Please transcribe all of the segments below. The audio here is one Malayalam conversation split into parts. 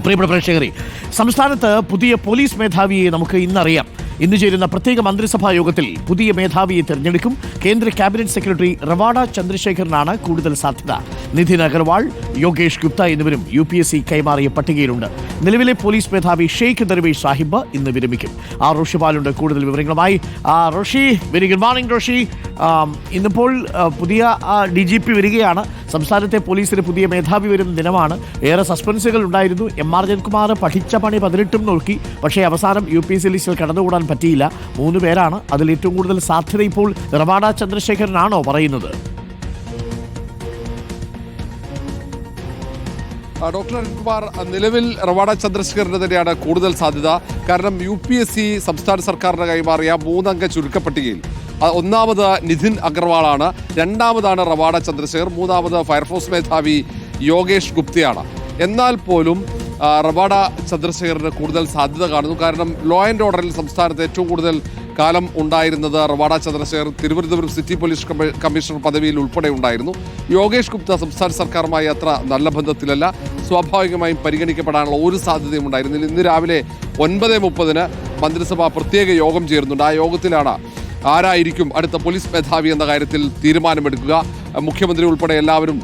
പ്രിയപ്പെട്ട പ്രേക്ഷകരെ, സംസ്ഥാനത്ത് പുതിയ പോലീസ് മേധാവിയെ നമുക്ക് ഇന്നറിയാം. ഇന്ന് ചേരുന്ന പ്രത്യേക മന്ത്രിസഭാ യോഗത്തിൽ പുതിയ മേധാവിയെ തെരഞ്ഞെടുക്കും. കേന്ദ്ര ക്യാബിനറ്റ് സെക്രട്ടറി റവാഡ ചന്ദ്രശേഖറിനാണ് കൂടുതൽ സാധ്യത. നിതിൻ അഗർവാൾ, യോഗേഷ് ഗുപ്ത എന്നിവരും UPSC കൈമാറിയ പട്ടികയിലുണ്ട്. നിലവിലെ പോലീസ് മേധാവി ഷെയ്ഖ് ദർവേഷ് സാഹിബ് ഇന്ന് വിരമിക്കും. റോഷിപാലുണ്ട് കൂടുതൽ വിവരങ്ങളുമായി. Roshi, very good morning Roshi. ഇന്നിപ്പോൾ പുതിയ DGP വരികയാണ്. സംസ്ഥാനത്തെ പോലീസിന് പുതിയ മേധാവി വരുന്ന ദിനമാണ്. ഏറെ സസ്പെൻസുകൾ ഉണ്ടായിരുന്നു. MR ജയകുമാർ പഠിച്ച പണി 18 നോക്കി, പക്ഷേ അവസാനം UPSC ലിസ്റ്റിൽ കടന്നുകൂടാൻ പറ്റിയില്ല. 3 പേരാണ്. അതിൽ ഏറ്റവും കൂടുതൽ സാധ്യത ഇപ്പോൾ റവാഡ ചന്ദ്രശേഖരനാണോ പറയുന്നത്? ഡോക്ടർ അരുൺകുമാർ, നിലവിൽ റവാഡ ചന്ദ്രശേഖറിന് തന്നെയാണ് കൂടുതൽ സാധ്യത. കാരണം UPSC സംസ്ഥാന സർക്കാരിന് കൈമാറിയ 3 അംഗ ചുരുക്കപ്പട്ടികയിൽ ഒന്നാമത് നിതിൻ അഗർവാളാണ്, രണ്ടാമതാണ് റവാഡ ചന്ദ്രശേഖർ, മൂന്നാമത് ഫയർഫോഴ്സ് മേധാവി യോഗേഷ് ഗുപ്തയാണ്. എന്നാൽ പോലും റവാഡ ചന്ദ്രശേഖറിന് കൂടുതൽ സാധ്യത കാണുന്നു. കാരണം ലോ ആൻഡ് ഓർഡറിൽ സംസ്ഥാനത്ത് ഏറ്റവും കൂടുതൽ കാലം ഉണ്ടായിരുന്നത് Ravada Chandrasekhar Thiruvananthapuram city police commissioner പദവിയിൽ ഉൾപ്പെടെ ഉണ്ടായിരുന്നു. യോഗേഷ് ഗുപ്ത സംസ്ഥാന സർക്കാരുമായി അത്ര നല്ല ബന്ധത്തിലല്ല. സ്വാഭാവികമായും പരിഗണിക്കപ്പെടാനുള്ള ഒരു സാധ്യതയും ഉണ്ടായിരുന്നില്ല. ഇന്ന് രാവിലെ 9:30 മന്ത്രിസഭ പ്രത്യേക യോഗം ചേരുന്നുണ്ട്. ആ യോഗത്തിലാണ് ആരായിരിക്കും അടുത്ത പോലീസ് മേധാവി എന്ന കാര്യത്തിൽ തീരുമാനമെടുക്കുക. മുഖ്യമന്ത്രി ഉൾപ്പെടെ എല്ലാവരും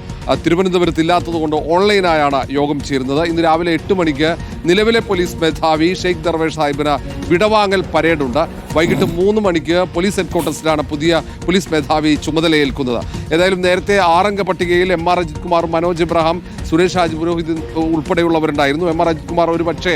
തിരുവനന്തപുരത്ത് ഇല്ലാത്തതുകൊണ്ട് ഓൺലൈനായാണ് യോഗം ചേരുന്നത്. ഇന്ന് രാവിലെ 8 മണിക്ക് നിലവിലെ പോലീസ് മേധാവി ഷെയ്ഖ് ദർവേഷ് സാഹിബിന് വിടവാങ്ങൽ പരേഡുണ്ട്. വൈകിട്ട് 3 മണിക്ക് പോലീസ് ഹെഡ്ക്വാർട്ടേഴ്സിലാണ് പുതിയ പോലീസ് മേധാവി ചുമതലയേൽക്കുന്നത്. ഏതായാലും നേരത്തെ 6 അംഗ പട്ടികയിൽ MR അജിത് കുമാർ, മനോജ് എബ്രഹാം, സുരേഷ് രാജ് പുരോഹിത് ഉൾപ്പെടെയുള്ളവരുണ്ടായിരുന്നു. MR അജിത് കുമാർ ഒരു പക്ഷേ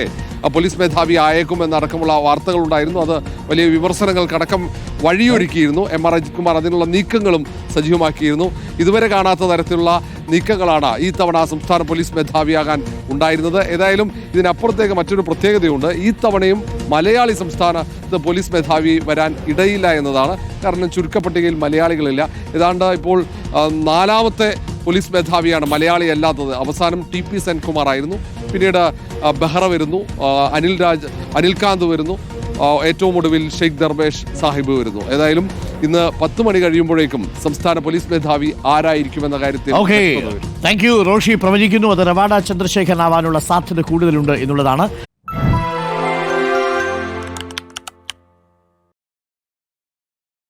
പോലീസ് മേധാവി ആയേക്കുമെന്നടക്കമുള്ള വാർത്തകളുണ്ടായിരുന്നു. അത് വലിയ വിമർശനങ്ങൾക്കടക്കം വഴിയൊരുക്കിയിരുന്നു. MR അജിത് കുമാർ അതിനുള്ള നീക്കങ്ങളും സജീവമാക്കിയിരുന്നു. ഇതുവരെ കാണാത്ത തരത്തിലുള്ള നീക്കങ്ങളാണ് ഈ തവണ സംസ്ഥാന പോലീസ് മേധാവിയാകാൻ ഉണ്ടായിരുന്നത്. ഏതായാലും ഇതിനപ്പുറത്തേക്ക് മറ്റൊരു പ്രത്യേകതയുണ്ട്. ഈ തവണയും മലയാളി സംസ്ഥാനത്ത് പോലീസ് മേധാവി വരാൻ ഇടയില്ല എന്നതാണ്. കാരണം ചുരുക്കപ്പട്ടികയിൽ മലയാളികളില്ല. ഏതാണ്ട് ഇപ്പോൾ 4ാമത്തെ പോലീസ് മേധാവിയാണ് മലയാളി അല്ലാത്തത്. അവസാനം TP സെൻകുമാർ ആയിരുന്നു. പിന്നീട് ബെഹ്റ വരുന്നു, അനിൽകാന്ത് വരുന്നു, ഏറ്റവും ഒടുവിൽ ഷെയ്ഖ് ദർവേഷ് സാഹിബ് വരുന്നു. ഏതായാലും ഇന്ന് 10 മണി കഴിയുമ്പോഴേക്കും സംസ്ഥാന പോലീസ് മേധാവി ആരായിരിക്കുമെന്ന കാര്യത്തിൽ താങ്ക് യു റോഷി. പ്രവചിക്കുന്നു അത് റവാഡ ചന്ദ്രശേഖരനാവാനുള്ള സാധ്യത കൂടുതലുണ്ട് എന്നുള്ളതാണ്.